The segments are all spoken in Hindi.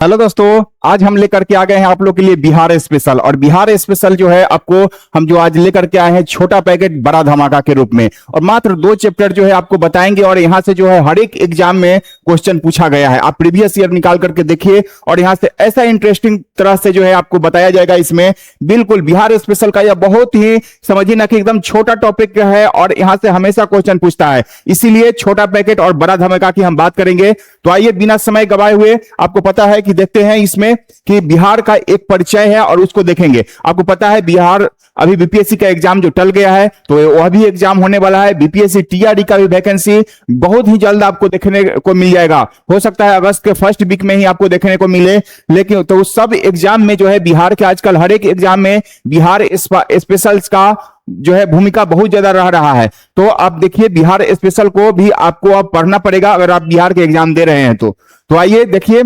हेलो दोस्तों, आज हम लेकर के आ गए हैं आप लोग के लिए बिहार स्पेशल। और बिहार स्पेशल जो है आपको हम जो आज लेकर के आए हैं छोटा पैकेट बड़ा धमाका के रूप में। और मात्र 2 चैप्टर जो है आपको बताएंगे और यहां से जो है हर एक एग्जाम में क्वेश्चन पूछा गया है। आप प्रीवियस ईयर निकाल करके देखिए और यहां से ऐसा इंटरेस्टिंग तरह से जो है आपको बताया जाएगा। इसमें बिल्कुल बिहार स्पेशल का यह बहुत ही समझिए ना कि एकदम छोटा टॉपिक है और यहां से हमेशा क्वेश्चन पूछता है, इसीलिए छोटा पैकेट और बड़ा धमाका की हम बात करेंगे। तो आइए बिना समय गवाए हुए, आपको पता है कि देखते हैं इसमें कि बिहार का एक परिचय है और उसको देखेंगे। आपको पता है बिहार अभी बीपीएससी का एग्जाम जो टल गया है तो वह भी एग्जाम होने वाला है। बीपीएससी टीआरडी का भी वैकेंसी बहुत ही जल्द आपको देखने को मिल जाएगा। हो सकता है अगस्त के फर्स्ट वीक में ही आपको देखने को मिले। लेकिन तो उस सब एग्जाम में जो है बिहार के आजकल हर एक एग्जाम में बिहार स्पेशल्स का जो है भूमिका बहुत ज्यादा रह रहा है। तो आप देखिए बिहार स्पेशल को भी आपको अब पढ़ना पड़ेगा अगर आप बिहार के एग्जाम दे रहे हैं तो आइए देखिए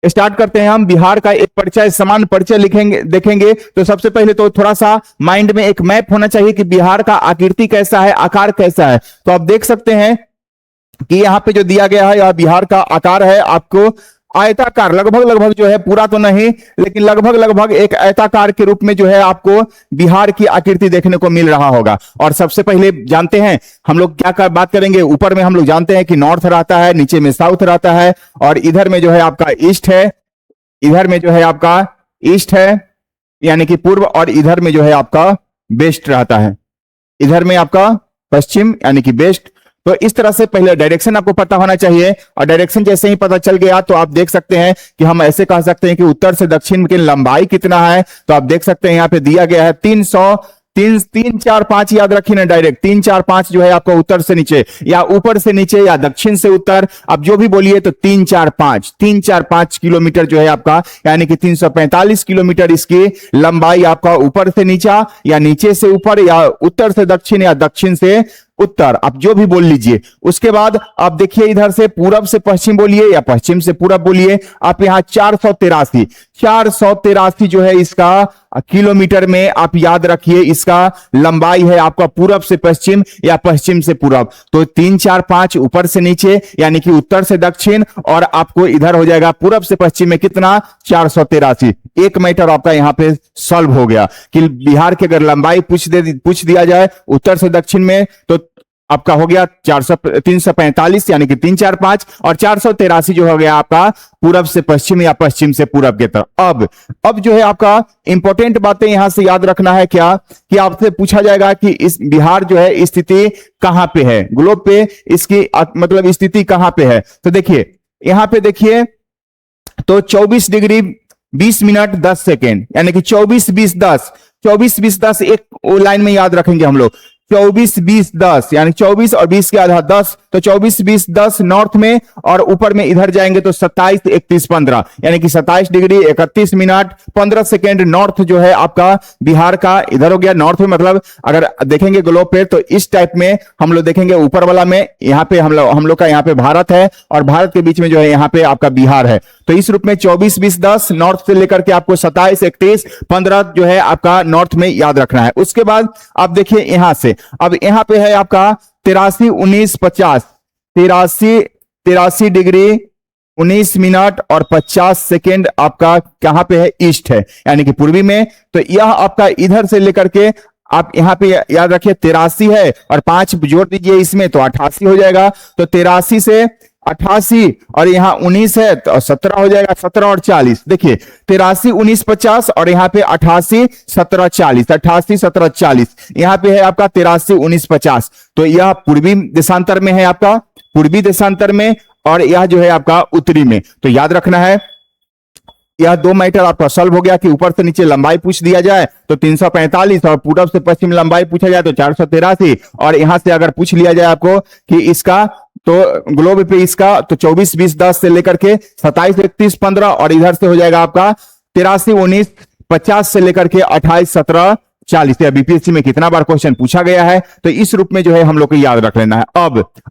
स्टार्ट करते हैं। हम बिहार का एक परिचय समान परिचय लिखेंगे देखेंगे। तो सबसे पहले तो थोड़ा सा माइंड में एक मैप होना चाहिए कि बिहार का आकृति कैसा है, आकार कैसा है। तो आप देख सकते हैं कि यहाँ पे जो दिया गया है यह बिहार का आकार है। आपको आयताकार लगभग जो है, पूरा तो नहीं लेकिन लगभग एक आयताकार के रूप में जो है आपको बिहार की आकृति देखने को मिल रहा होगा। और सबसे पहले जानते हैं हम लोग क्या बात करेंगे। ऊपर में हम लोग जानते हैं कि नॉर्थ रहता है, नीचे में साउथ रहता है और इधर में जो है आपका ईस्ट है, इधर में जो है आपका ईस्ट है यानी कि पूर्व, और इधर में जो है आपका वेस्ट रहता है, इधर में आपका पश्चिम यानी कि वेस्ट। तो इस तरह से पहले डायरेक्शन आपको पता होना चाहिए और डायरेक्शन जैसे ही पता चल गया तो आप देख सकते हैं कि हम ऐसे कह सकते हैं कि उत्तर से दक्षिण की लंबाई कितना है। तो आप देख सकते हैं यहाँ पे दिया गया है 3 4 5, याद रखिए ना डायरेक्ट 3 4 5 जो है आपका उत्तर से नीचे या ऊपर से नीचे या दक्षिण से उत्तर, आप जो भी बोलिए। तो 3 4 5 किलोमीटर जो है आपका यानी कि 345 किलोमीटर इसकी लंबाई आपका ऊपर से नीचा या नीचे से ऊपर या उत्तर से दक्षिण या दक्षिण से उत्तर, आप जो भी बोल लीजिए। उसके बाद आप देखिए इधर से पूरब से पश्चिम बोलिए या पश्चिम से पूरब बोलिए। आप यहाँ 483 जो है इसका किलोमीटर में आप याद रखिए इसका लंबाई है आपका पूरब से पश्चिम या पश्चिम से पूरब। तो 3 4 5 ऊपर से नीचे यानी कि उत्तर से दक्षिण और आपको इधर हो जाएगा पूरब से पश्चिम में कितना 483। एक मैटर आपका यहाँ पे सॉल्व हो गया कि बिहार की अगर लंबाई पूछ दिया जाए उत्तर से दक्षिण में तो आपका हो गया 345 यानी कि 3 4 5 और 483 जो हो गया आपका पूरब से पश्चिम या पश्चिम से पूरब की तरफ। अब जो है आपका इंपॉर्टेंट बातें यहां से याद रखना है क्या कि आपसे पूछा जाएगा कि इस बिहार जो है स्थिति कहां पे है ग्लोब पे, इसकी मतलब स्थिति कहां पे है। तो देखिए यहां पे देखिए तो 24 डिग्री 20 मिनट 10 सेकेंड यानी कि 24 20 10 एक लाइन में याद रखेंगे हम लोग। 24 20 10 यानी 24 और 20 के आधा 10, तो 24 20 10 नॉर्थ में और ऊपर में इधर जाएंगे तो 27 31 15 यानी कि 27 डिग्री 31 मिनट 15 सेकेंड नॉर्थ जो है आपका बिहार का इधर हो गया। नॉर्थ में मतलब अगर देखेंगे ग्लोब पे तो इस टाइप में हम लोग देखेंगे ऊपर वाला में यहाँ पे हम लोग का यहाँ पे भारत है और भारत के बीच में जो है यहाँ पे आपका बिहार है। तो इस रूप में 24 20 10 नॉर्थ से लेकर के आपको 27 31 15 जो है आपका नॉर्थ में याद रखना है। उसके बाद आप देखिए यहां से अब यहां पे है आपका 83 19 50 83 डिग्री 19 मिनट और 50 सेकेंड आपका कहां पे है ईस्ट है यानी कि पूर्वी में। तो यह आपका इधर से लेकर के आप यहां पे याद रखिए 83 है और 5 जोड़ दीजिए इसमें तो 88 हो जाएगा। तो 83 से 88 और यहाँ 19 है तो 17 हो जाएगा। 17 और 40 देखिए 83 19 50 और यहाँ पे 88 17 40 88 17 40 यहाँ पे है आपका 83 19 50। तो यह पूर्वी देशांतर में है आपका पूर्वी देशांतर में और यह जो है आपका उत्तरी में। तो याद रखना है यह 2 मैटर आपका सॉल्व हो गया कि ऊपर से नीचे लंबाई पूछ दिया जाए तो 345 और पूरब से पश्चिम लंबाई पूछा जाए तो 483 और यहां से अगर पूछ लिया जाए आपको कि इसका तो ग्लोब पे इसका तो 24 20 10 से लेकर के 27 31 15 और इधर से हो जाएगा आपका 83 19 50 से लेकर के 28 17 40। या बीपीएससी में कितना बार क्वेश्चन पूछा गया है तो इस रूप में जो है हम लोग को याद रख लेना है।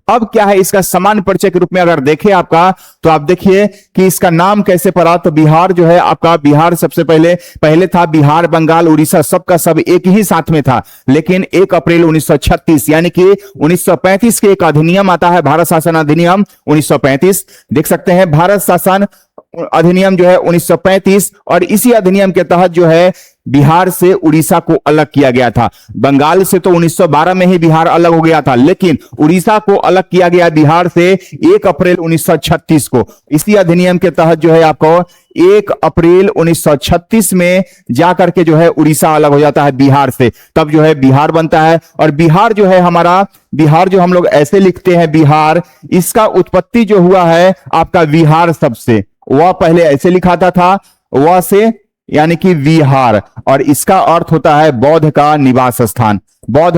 अब क्या है इसका समान परिचय के रूप में अगर देखें आपका तो आप देखिए कि इसका नाम कैसे पड़ा। तो बिहार जो है आपका बिहार सबसे पहले था बिहार बंगाल उड़ीसा सबका सब एक ही साथ में था। लेकिन 1 अप्रैल 1936 यानी कि 1935 के एक अधिनियम आता है भारत शासन अधिनियम 1935। देख सकते हैं भारत शासन अधिनियम जो है 1935, और इसी अधिनियम के तहत जो है बिहार से उड़ीसा को अलग किया गया था। बंगाल से तो 1912 में ही बिहार अलग हो गया था, लेकिन उड़ीसा को अलग किया गया बिहार से 1 अप्रैल 1936 को। इसी अधिनियम के तहत जो है आपको 1 अप्रैल 1936 में जाकर के जो है उड़ीसा अलग हो जाता है बिहार से, तब जो है बिहार बनता है। और बिहार जो है हमारा, बिहार जो हम लोग ऐसे लिखते हैं बिहार, इसका उत्पत्ति जो हुआ है आपका विहार शब्द से। वह पहले ऐसे लिखाता था, वह से यानी कि विहार, और इसका अर्थ होता है बौद्ध का निवास स्थान। बौद्ध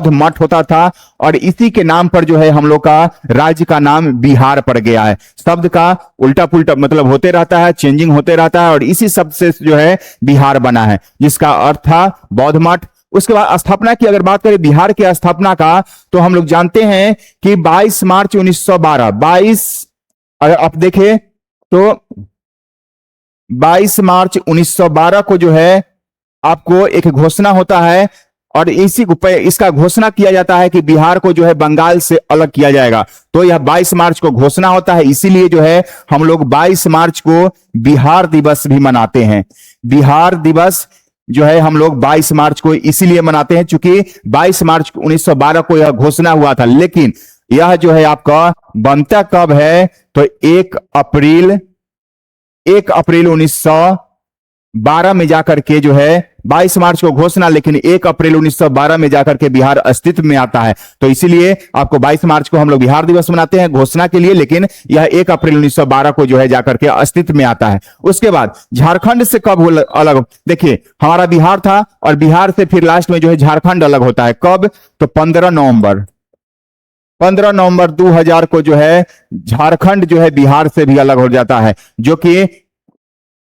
मठ होता था, और इसी के नाम पर जो है हम लोग का राज्य का नाम बिहार पड़ गया है। शब्द का उल्टा पुल्टा मतलब होते रहता है, चेंजिंग होते रहता है, और इसी शब्द से जो है बिहार बना है, जिसका अर्थ था बौद्ध मठ। उसके बाद स्थापना की अगर बात करें बिहार की स्थापना का, तो हम लोग जानते हैं कि 22 मार्च 1912, अगर आप देखें तो 22 मार्च 1912 को जो है आपको एक घोषणा होता है, और इसका घोषणा किया जाता है कि बिहार को जो है बंगाल से अलग किया जाएगा। तो यह 22 मार्च को घोषणा होता है, इसीलिए जो है हम लोग 22 मार्च को बिहार दिवस भी मनाते हैं। बिहार दिवस जो है हम लोग 22 मार्च को इसीलिए मनाते हैं क्योंकि 22 मार्च 1912 को यह घोषणा हुआ था। लेकिन यह जो है आपका बनता कब है, तो 1 अप्रैल 1912 में जाकर के जो है 22 मार्च को घोषणा, लेकिन 1 अप्रैल 1912 में जाकर के बिहार अस्तित्व में आता है। तो इसीलिए आपको 22 मार्च को हम लोग बिहार दिवस मनाते हैं घोषणा के लिए, लेकिन यह 1 अप्रैल 1912 को जो है जाकर के अस्तित्व में आता है। उसके बाद झारखंड से कब अलग, देखिए हमारा बिहार था, और बिहार से फिर लास्ट में जो है झारखंड अलग होता है। कब, तो 15 नवंबर 2000 को जो है झारखंड जो है बिहार से भी अलग हो जाता है, जो कि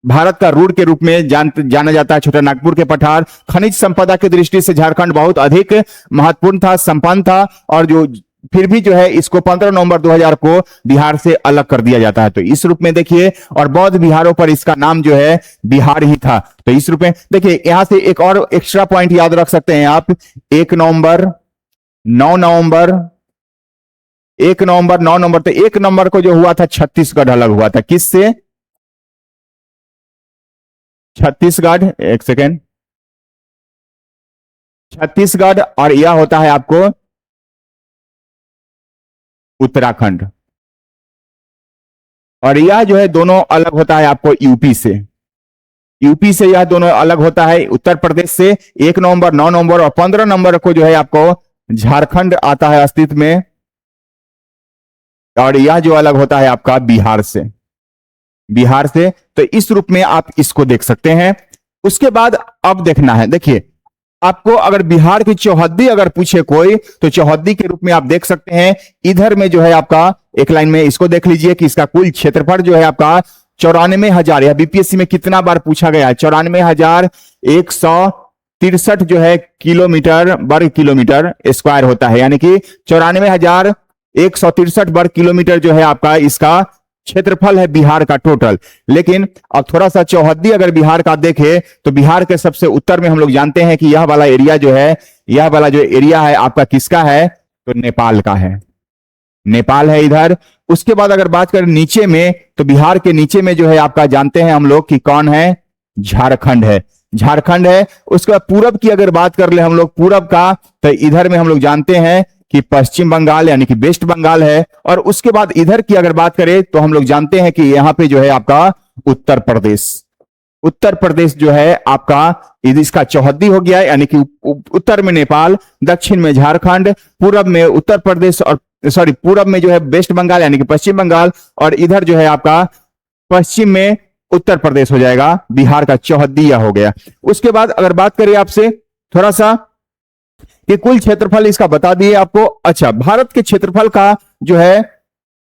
भारत का रूट के रूप में जाना जाता है। छोटा नागपुर के पठार, खनिज संपदा की दृष्टि से झारखंड बहुत अधिक महत्वपूर्ण था, संपन्न था, और जो फिर भी जो है इसको 15 नवंबर 2000 को बिहार से अलग कर दिया जाता है। तो इस रूप में देखिए, और बौद्ध बिहारों पर इसका नाम जो है बिहार ही था। तो इस रूप में देखिए, यहां से एक और एक्स्ट्रा पॉइंट याद रख सकते हैं आप। 1 नवंबर 9 नवंबर 1 नवंबर 9 नवंबर, तो 1 नवंबर को जो हुआ था छत्तीसगढ़ अलग हुआ था। किससे? छत्तीसगढ़, एक सेकेंड, छत्तीसगढ़, और यह होता है आपको उत्तराखंड, और यह जो है दोनों अलग होता है आपको यूपी से। यूपी से यह दोनों अलग होता है उत्तर प्रदेश से। 1 नवंबर 9 नवंबर और 15 नवंबर को जो है आपको झारखंड आता है अस्तित्व में, और यह जो अलग होता है आपका बिहार से। तो इस रूप में आप इसको देख सकते हैं। उसके बाद अब देखना है, देखिए आपको अगर बिहार की चौहद्दी अगर पूछे कोई, तो चौहद्दी के रूप में आप देख सकते हैं। इधर में जो है आपका एक लाइन में इसको देख लीजिए कि इसका कुल क्षेत्रफल जो है आपका 94,000, यह बीपीएससी में कितना बार पूछा गया है, 94,163 जो है किलोमीटर, वर्ग किलोमीटर स्क्वायर होता है, यानी कि 94,163 वर्ग किलोमीटर जो है आपका इसका क्षेत्रफल है बिहार का टोटल। लेकिन अब थोड़ा सा चौहद्दी अगर बिहार का देखें, तो बिहार के सबसे उत्तर में हम लोग जानते हैं कि यह वाला एरिया जो है, यह वाला जो एरिया है आपका किसका है, तो नेपाल का है, नेपाल है इधर। उसके बाद अगर बात करें नीचे में, तो बिहार के नीचे में जो है आपका जानते हैं हम लोग कि कौन है, झारखंड है, उसके बाद पूरब की अगर बात कर ले हम लोग पूरब का, तो इधर में हम लोग जानते हैं कि पश्चिम बंगाल यानी कि वेस्ट बंगाल है। और उसके बाद इधर की अगर बात करें तो हम लोग जानते हैं कि यहां पे जो है आपका उत्तर प्रदेश जो है आपका इसका चौहद्दी हो गया, यानी कि उत्तर में नेपाल, दक्षिण में झारखंड, पूरब में उत्तर प्रदेश, और पूरब में जो है वेस्ट बंगाल यानी कि पश्चिम बंगाल, और इधर जो है आपका पश्चिम में उत्तर प्रदेश हो जाएगा। बिहार का चौहद्दी हो गया। उसके बाद अगर बात करें आपसे थोड़ा सा कि कुल क्षेत्रफल इसका बता दिए आपको। अच्छा, भारत के क्षेत्रफल का जो है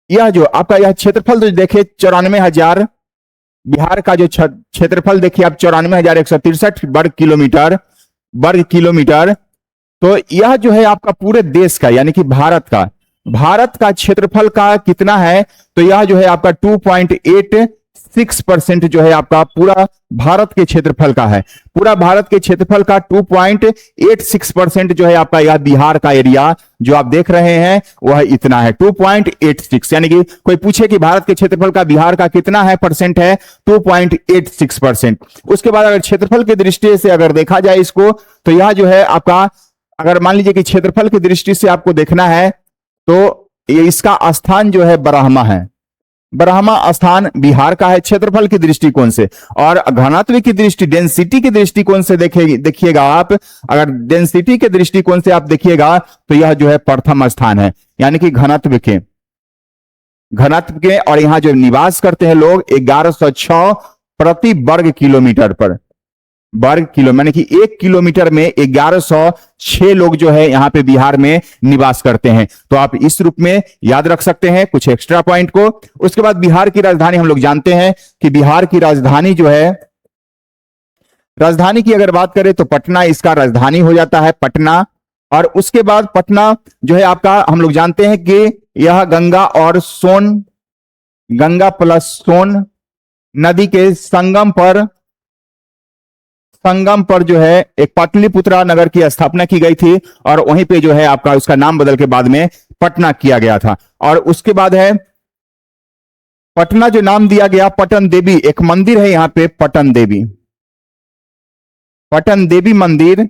यह जो आपका यह क्षेत्रफल तो देखे 94,000, बिहार का जो क्षेत्रफल देखिए आप 94,163 वर्ग किलोमीटर। तो यह जो है आपका पूरे देश का यानी कि भारत का क्षेत्रफल का कितना है, तो यह जो है आपका 2.8 6% जो है आपका पूरा भारत के क्षेत्रफल का है। पूरा भारत के क्षेत्रफल का 2.86% जो है आपका यह बिहार का एरिया जो आप देख रहे हैं वह इतना है 2.86। यानी कि कोई पूछे कि भारत के क्षेत्रफल का बिहार का कितना है परसेंट है 2.86%। उसके बाद अगर क्षेत्रफल की दृष्टि से अगर देखा जाए इसको तो यह जो है आपका अगर मान लीजिए कि क्षेत्रफल की दृष्टि से आपको देखना है तो ये इसका स्थान जो है बरहमा है। बरहमा स्थान बिहार का है क्षेत्रफल की दृष्टिकोण से। और घनत्व की दृष्टि डेंसिटी की दृष्टिकोण से देखिएगा आप, अगर डेंसिटी के दृष्टिकोण से आप देखिएगा तो यह जो है प्रथम स्थान है। यानी कि घनत्व के और यहां जो निवास करते हैं लोग 1106 प्रति वर्ग किलोमीटर पर यानी कि 1 किलोमीटर में 1106 लोग जो है यहां पे बिहार में निवास करते हैं। तो आप इस रूप में याद रख सकते हैं कुछ एक्स्ट्रा पॉइंट को। उसके बाद बिहार की राजधानी हम लोग जानते हैं कि बिहार की राजधानी जो है, राजधानी की अगर बात करें तो पटना इसका राजधानी हो जाता है, पटना। और उसके बाद पटना जो है आपका हम लोग जानते हैं कि यह गंगा प्लस सोन नदी के संगम पर जो है एक पाटलिपुत्रा नगर की स्थापना की गई थी और वहीं पे जो है आपका उसका नाम बदल के बाद में पटना किया गया था। और उसके बाद है पटना जो नाम दिया गया पटन देवी, एक मंदिर है यहां पे पटन देवी मंदिर,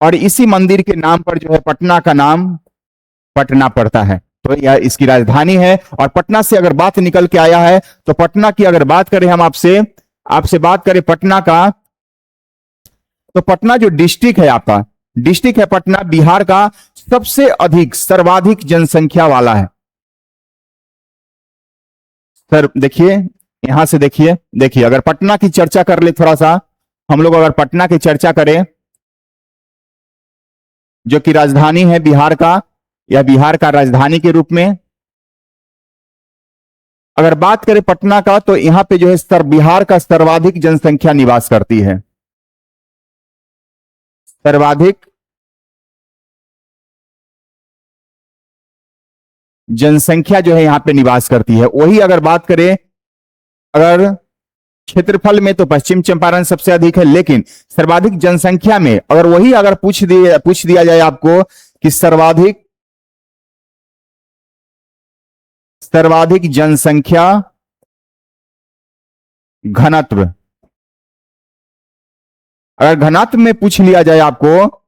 और इसी मंदिर के नाम पर जो है पटना का नाम पटना पड़ता है। तो यह इसकी राजधानी है। और पटना से अगर बात निकल के आया है तो पटना की अगर बात करें हम आपसे बात करें पटना का, तो पटना जो डिस्ट्रिक्ट है आपका, डिस्ट्रिक्ट है पटना, बिहार का सबसे अधिक सर्वाधिक जनसंख्या वाला है। सर देखिए यहां से देखिए अगर पटना की चर्चा कर ले थोड़ा सा हम लोग, अगर पटना की चर्चा करें जो कि राजधानी है बिहार का, या बिहार का राजधानी के रूप में अगर बात करें पटना का, तो यहां पे जो है बिहार का सर्वाधिक जनसंख्या निवास करती है। सर्वाधिक जनसंख्या जो है यहां पे निवास करती है। वही अगर बात करें अगर क्षेत्रफल में तो पश्चिम चंपारण सबसे अधिक है, लेकिन सर्वाधिक जनसंख्या में अगर वही अगर पूछ दिया जाए आपको कि सर्वाधिक जनसंख्या घनत्व, अगर घनत्व में पूछ लिया जाए आपको,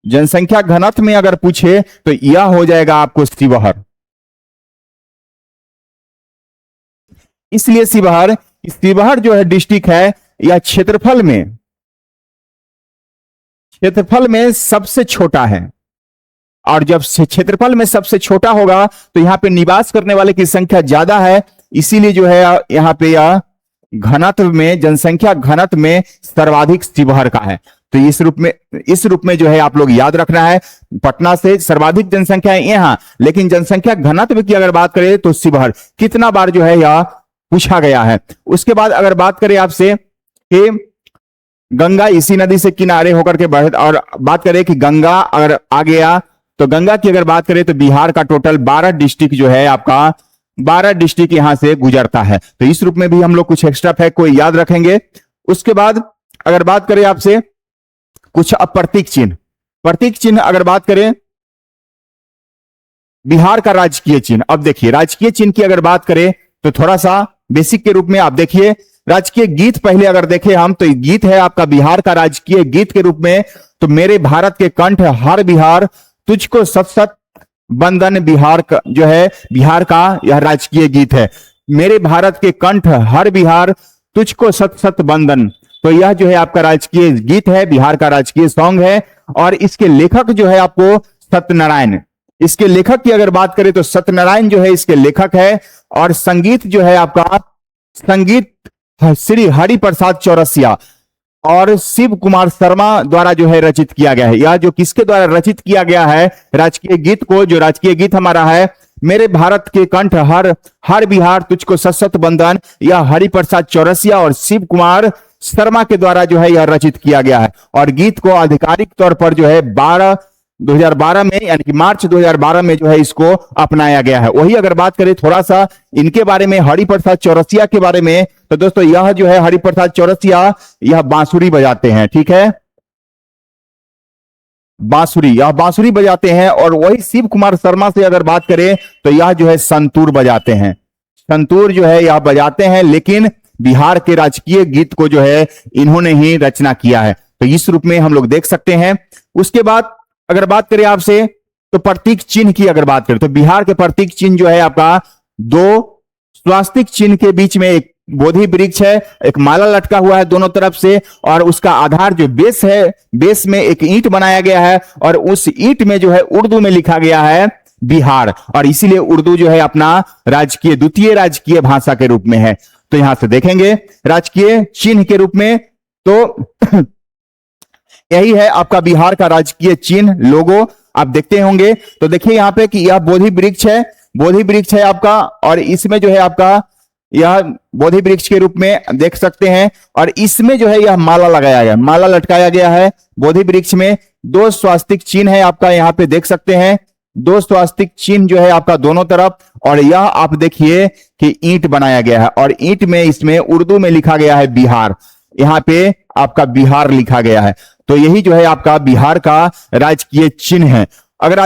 जनसंख्या घनत्व में अगर पूछे तो यह हो जाएगा आपको शिवहर। इसलिए शिवहर जो है डिस्ट्रिक्ट है यह क्षेत्रफल में सबसे छोटा है। और जब क्षेत्रफल में सबसे छोटा होगा तो यहां पे निवास करने वाले की संख्या ज्यादा है, इसीलिए जो है यहां पे यह घनत्व में, जनसंख्या घनत्व में सर्वाधिक शिवहर का है। तो इस रूप में जो है आप लोग याद रखना है, पटना से सर्वाधिक जनसंख्या है यहां, लेकिन जनसंख्या घनत्व की अगर बात करें तो शिवहर कितना बार जो है यह पूछा गया है। उसके बाद अगर बात करें आपसे कि गंगा इसी नदी से किनारे होकर के बढ़े, और बात करें कि गंगा अगर आ गया तो गंगा की अगर बात करें तो बिहार का टोटल 12 डिस्ट्रिक्ट जो है आपका 12 डिस्ट्रिक्ट यहां से गुजरता है। तो इस रूप में भी हम लोग कुछ एक्स्ट्रा फैक्ट को याद रखेंगे। उसके बाद अगर बात करें आपसे कुछ प्रतीक चिन्ह अगर बात करें बिहार का राजकीय चिन्ह, अब देखिए राजकीय चिन्ह की अगर बात करें तो थोड़ा सा बेसिक के रूप में आप देखिए राजकीय गीत पहले अगर देखें हम तो गीत है आपका बिहार का राजकीय गीत के रूप में, तो मेरे भारत के कंठ हर बिहार तुझको सत सत बंदन, बिहार का जो है बिहार का यह राजकीय गीत है। मेरे भारत के कंठ हर बिहार तुझको सत सत बंदन, तो यह जो है आपका राजकीय गीत है, बिहार का राजकीय सॉन्ग है। और इसके लेखक जो है आपको सत्यनारायण, इसके लेखक की अगर बात करें तो सत्यनारायण जो है इसके लेखक है। और संगीत जो है आपका संगीत श्री हरिप्रसाद चौरसिया और शिव कुमार शर्मा द्वारा जो है रचित किया गया है। यह जो किसके द्वारा रचित किया गया है राजकीय गीत को, जो राजकीय गीत हमारा है मेरे भारत के कंठ हर बिहार तुझको सत सत बंदन, यह हरिप्रसाद चौरसिया और शिव कुमार शर्मा के द्वारा जो है यह रचित किया गया है। और गीत को आधिकारिक तौर पर जो है 12 2012 में, यानी कि मार्च 2012 में जो है इसको अपनाया गया है। वही अगर बात करें थोड़ा सा इनके बारे में, हरिप्रसाद चौरसिया के बारे में, तो दोस्तों यह जो है हरिप्रसाद चौरसिया, यह बांसुरी बजाते हैं, ठीक है, बांसुरी, यह बांसुरी बजाते हैं। और वही शिव कुमार शर्मा से अगर बात करें तो यह जो है संतूर बजाते हैं, संतूर जो है यह बजाते हैं, लेकिन बिहार के राजकीय गीत को जो है इन्होंने ही रचना किया है। तो इस रूप में हम लोग देख सकते हैं। उसके बाद अगर बात करें आपसे तो प्रतीक चिन्ह की अगर बात करें तो बिहार के प्रतीक चिन्ह जो है आपका दो स्वास्तिक चिन्ह के बीच में एक बोधि वृक्ष है, एक माला लटका हुआ है दोनों तरफ से, और उसका आधार जो बेस है, बेस में एक ईंट बनाया गया है, और उस ईंट में जो है उर्दू में लिखा गया है बिहार, और इसीलिए उर्दू जो है अपना राजकीय, द्वितीय राजकीय भाषा के रूप में है। तो यहां से देखेंगे राजकीय चिन्ह के रूप में, तो यही है आपका बिहार का राजकीय चिन्ह, लोगो आप देखते होंगे। तो देखिए यहां पे कि यह बोधि वृक्ष है, बोधि वृक्ष है आपका, और इसमें जो है आपका यह बोधि वृक्ष के रूप में देख सकते हैं, और इसमें जो है यह माला लगाया गया, माला लटकाया गया है बोधि वृक्ष में। दो स्वास्तिक चिन्ह है आपका, यहां पे देख सकते हैं दो स्वास्तिक चिन्ह जो है आपका दोनों तरफ, और यह आप देखिए कि ईंट बनाया गया है, और ईंट में इसमें उर्दू में लिखा गया है बिहार, यहां पे आपका बिहार लिखा गया है। तो यही जो है आपका बिहार का राजकीय चिन्ह है। अगर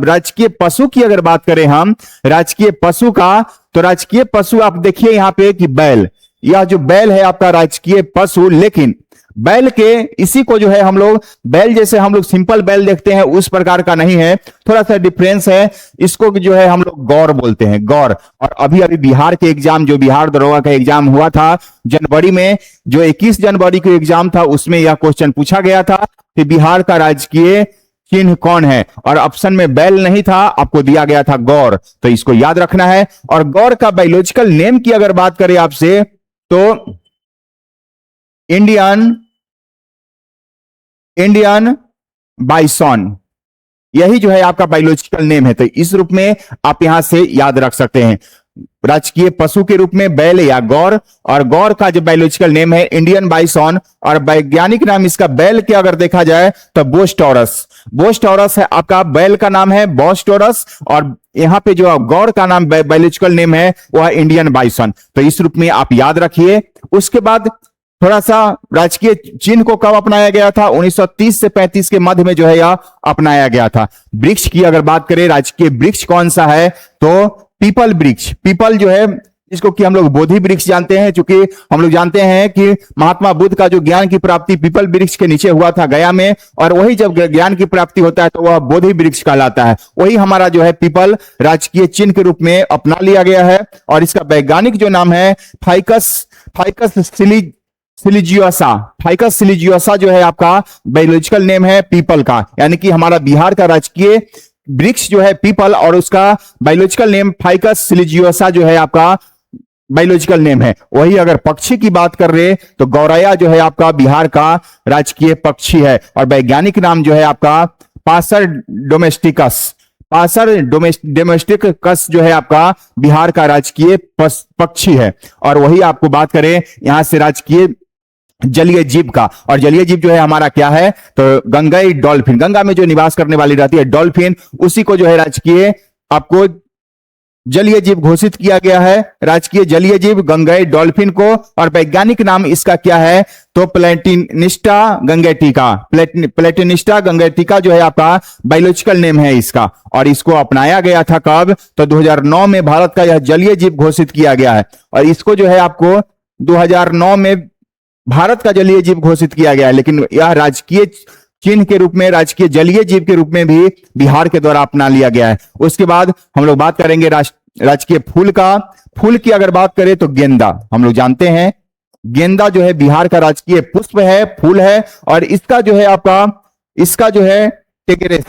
राजकीय पशु की अगर बात करें हम, राजकीय पशु का, तो राजकीय पशु आप देखिए यहां पे कि बैल, यह जो बैल है आपका राजकीय पशु, लेकिन बैल के इसी को जो है हम लोग बैल जैसे हम लोग सिंपल बैल देखते हैं उस प्रकार का नहीं है, थोड़ा सा डिफरेंस है। इसको जो है हम लोग गौर बोलते हैं, गौर। और अभी अभी बिहार के एग्जाम, जो बिहार दरोगा का एग्जाम हुआ था जनवरी में, जो 21 जनवरी को एग्जाम था, उसमें यह क्वेश्चन पूछा गया था कि बिहार का राजकीय चिन्ह कौन है, और ऑप्शन में बैल नहीं था, आपको दिया गया था गौर। तो इसको याद रखना है। और गौर का बायोलॉजिकल नेम की अगर बात करें आपसे तो इंडियन बाइसॉन, यही जो है आपका बायोलॉजिकल नेम है। तो इस रूप में आप यहां से याद रख सकते हैं, राजकीय पशु के रूप में बैल या गौर, और गौर का जो बायोलॉजिकल नेम है इंडियन बाइसॉन, और वैज्ञानिक नाम इसका बैल के अगर देखा जाए तो बोस टॉरस, बोस टॉरस है आपका बैल का नाम है, बोस टॉरस। और यहां पे जो गौर का नाम बायोलॉजिकल नेम है वह इंडियन बाइसॉन। तो इस रूप में आप याद रखिए। उसके बाद थोड़ा सा राजकीय चिन्ह को कब अपनाया गया था, 1930 से 35 के मध्य में जो है यह अपनाया गया था। वृक्ष की अगर बात करें, राजकीय वृक्ष कौन सा है, तो पीपल वृक्ष, पीपल जो है जिसको कि हम लोग बोधि वृक्ष जानते हैं, क्योंकि हम लोग जानते हैं कि महात्मा बुद्ध का जो ज्ञान की प्राप्ति पीपल वृक्ष के नीचे हुआ था गया में, और वही जब ज्ञान की प्राप्ति होता है तो वह बोधि वृक्ष कहलाता है। वही हमारा जो है पीपल राजकीय चिन्ह के रूप में अपना लिया गया है, और इसका वैज्ञानिक जो नाम है फाइकस सिलिजियोसा, फाइकस सिलिजियोसा जो है आपका बायोलॉजिकल नेम है पीपल का, यानी कि हमारा बिहार का राजकीय वृक्ष जो है पीपल, और उसका बायोलॉजिकल नेम फाइकस सिलिजियोसा जो है आपका बायोलॉजिकल नेम है। वही अगर पक्षी की बात कर रहे तो गौरैया जो है आपका बिहार का राजकीय पक्षी है, और वैज्ञानिक नाम जो है आपका पासर डोमेस्टिकस, पासर डोमेस्टिकस जो है आपका बिहार का राजकीय पक्षी है। और वही आपको बात करें यहां से राजकीय जलीय जीव का, और जलीय जीव जो है हमारा क्या है, तो गंगई डॉल्फिन, गंगा में जो निवास करने वाली रहती है डॉल्फिन, उसी को जो है राजकीय आपको जलीय जीव घोषित किया गया है, राजकीय जलीय जीव गंगई डॉल्फिन को। और वैज्ञानिक नाम इसका क्या है, तो प्लेटिनिस्टा गंगेटिका, प्लेटिनिस्टा गंगेटिका जो है आपका बायोलॉजिकल नेम है इसका, और इसको अपनाया गया था कब, तो 2009 में भारत का यह जलीय जीव घोषित किया गया है, और इसको जो है आपको 2009 में भारत का जलीय जीव घोषित किया गया है। लेकिन यह राजकीय चिन्ह के रूप में, राजकीय जलीय जीव के रूप में भी बिहार के द्वारा अपना लिया गया है। उसके बाद हम लोग बात करेंगे राजकीय फूल का। फूल की अगर बात करें तो गेंदा, हम लोग जानते हैं गेंदा जो है बिहार का राजकीय पुष्प है, फूल है, और इसका जो है आपका, इसका जो है टेगेटेस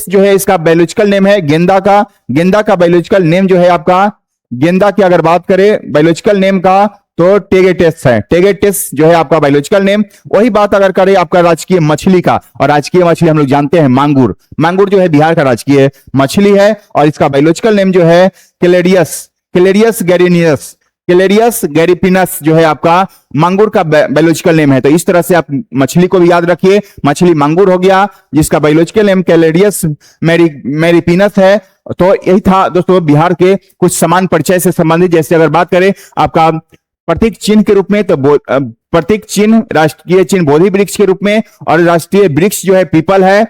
जो है इसका बायोलॉजिकल नेम है गेंदा का। गेंदा का बायोलॉजिकल नेम जो है आपका, गेंदा की अगर बात करें बायोलॉजिकल नेम का तो टेगेटेस है, टेगेटेस जो है आपका बायोलॉजिकल नेम। वही बात अगर करें आपका राजकीय मछली का, और राजकीय मछली हम लोग जानते हैं मांगुर, मांगुर जो है बिहार का राजकीय मछली है, और इसका बायोलॉजिकल नेम जो है कैलेरियस गैरिनियस, कैलेरियस गैरिपिनस जो है आपका मांगुर का बायोलॉजिकल नेम है। तो इस तरह से आप मछली को भी याद रखिए, मछली मांगुर हो गया जिसका बायोलॉजिकल नेम कैलेरियस मैरिपिनस है। तो यही था दोस्तों बिहार के कुछ समान परिचय से संबंधित। जैसे अगर बात करें आपका प्रतीक चिन्ह के रूप में, तो प्रतीक चिन्ह राष्ट्रीय चिन्ह बोधि वृक्ष के रूप में, और राष्ट्रीय वृक्ष जो है पीपल है।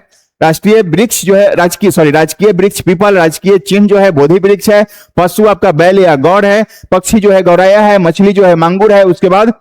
राष्ट्रीय वृक्ष जो है राजकीय वृक्ष पीपल, राजकीय चिन्ह जो है बोधि वृक्ष है। पशु आपका बैल या गौड़ है, पक्षी जो है गौरैया है, मछली जो है मांगुर है। उसके बाद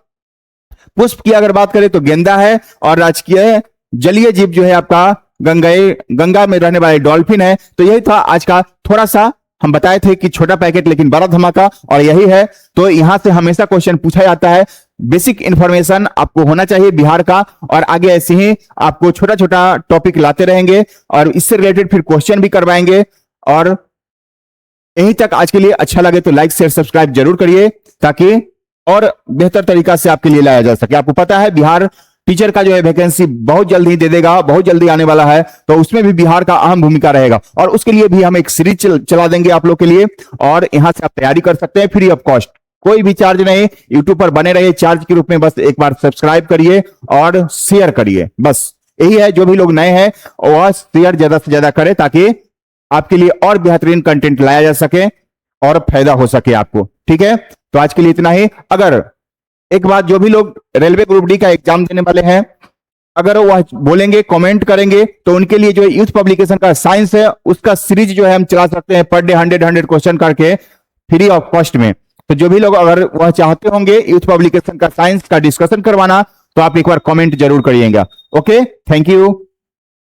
पुष्प की अगर बात करें तो गेंदा है, और राजकीय जलीय जीव जो है आपका गंगा में रहने वाले डॉल्फिन है। तो यही था आज का, थोड़ा सा हम बताए थे कि छोटा पैकेट लेकिन बड़ा धमाका, और यही है। तो यहां से हमेशा क्वेश्चन पूछा जाता है, बेसिक इंफॉर्मेशन आपको होना चाहिए बिहार का, और आगे ऐसे ही आपको छोटा छोटा टॉपिक लाते रहेंगे और इससे रिलेटेड फिर क्वेश्चन भी करवाएंगे। और यहीं तक आज के लिए अच्छा लगे तो लाइक शेयर सब्सक्राइब जरूर करिए, ताकि और बेहतर तरीका से आपके लिए लाया जा सके। आपको पता है बिहार टीचर का जो है वैकेंसी बहुत जल्द ही दे देगा, बहुत जल्दी आने वाला है, तो उसमें भी बिहार का अहम भूमिका रहेगा, और उसके लिए भी हम एक सीरीज चला देंगे आप लोग के लिए, और यहां से आप तैयारी कर सकते हैं फ्री ऑफ कॉस्ट, कोई भी चार्ज नहीं। यूट्यूब पर बने रहिए चार्ज के रूप में, बस एक बार सब्सक्राइब करिए और शेयर करिए, बस यही है। जो भी लोग नए हैं वह शेयर ज्यादा से ज्यादा करें, ताकि आपके लिए और बेहतरीन कंटेंट लाया जा सके और फायदा हो सके आपको। ठीक है, तो आज के लिए इतना ही। अगर एक बात, जो भी लोग रेलवे ग्रुप डी का एग्जाम देने वाले हैं, अगर वह बोलेंगे कमेंट करेंगे, तो उनके लिए जो यूथ पब्लिकेशन का साइंस है उसका सीरीज जो है हम चला सकते हैं पर डे 100 क्वेश्चन करके फ्री ऑफ कॉस्ट में। तो जो भी लोग अगर वह चाहते होंगे यूथ पब्लिकेशन का साइंस का डिस्कशन करवाना, तो आप एक बार कमेंट जरूर करिएगा। Okay, thank you.